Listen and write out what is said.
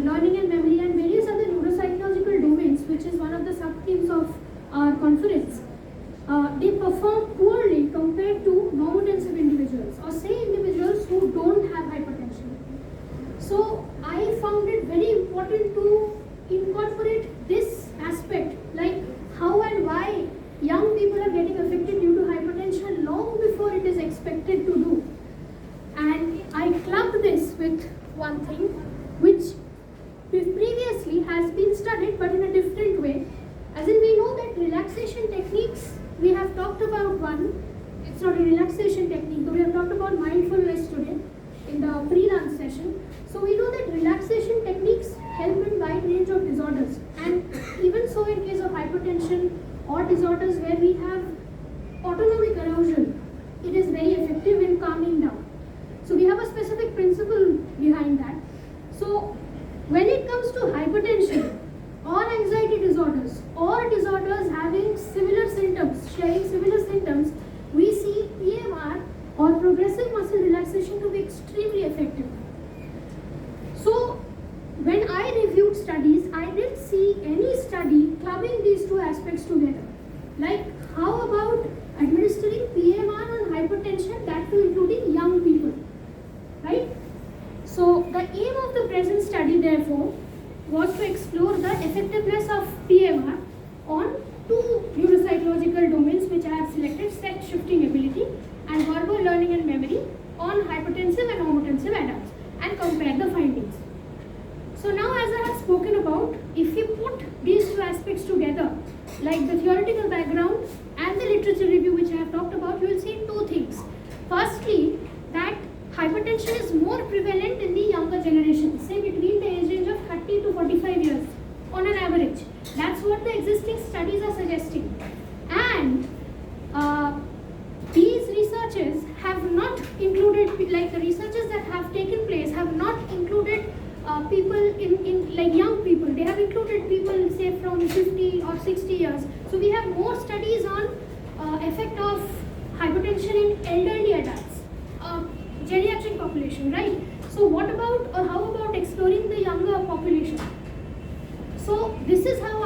learning and memory, and various other neuropsychological domains, which is one of the sub-themes of our conference, they perform poorly compared to normotensive individuals, or say individuals who don't have hypertension. So I found it very important to incorporate this aspect, like how and why young people are getting affected due to hypertension long before it is expected to do. And I clubbed this with one thing which previously has been studied but in a different way. As in, we know that relaxation techniques, we have talked about one, it's not a relaxation technique, but we have talked about mindfulness today in the pre-lunch session. So we know that relaxation techniques help in wide range of disorders, and even so in case of hypertension or disorders where we have autonomic arousal, it is very effective in calming down. So we have a specific principle behind that. So when it comes to hypertension or anxiety disorders or disorders having similar symptoms, sharing similar symptoms, we see PMR or progressive muscle relaxation to be extremely effective. So when I reviewed studies, I didn't see any study clubbing these two aspects together. Like, how about administering PMR on hypertension, that too including young people, right? So the aim of the present study, therefore, was to explore the effectiveness of PMR on two neuropsychological domains which I have selected, set shifting ability and verbal learning and memory, on hypertensive and normotensive adults, and compare the findings. So now, as I have spoken about, if you put these two aspects together, like the theoretical background and the literature review which I have talked about, you will see two things. Firstly, that hypertension is more prevalent in the younger generation, say between the age range of 30 to 45 years on an average. That's what the existing studies are suggesting. And these researchers have not included, like the researches that have taken place have not included people in like young people. They have included people say from 50 or 60 years. So we have more studies on effect of hypertension in elderly adults, geriatric population, right? So what about, or how about exploring the younger population? So this is how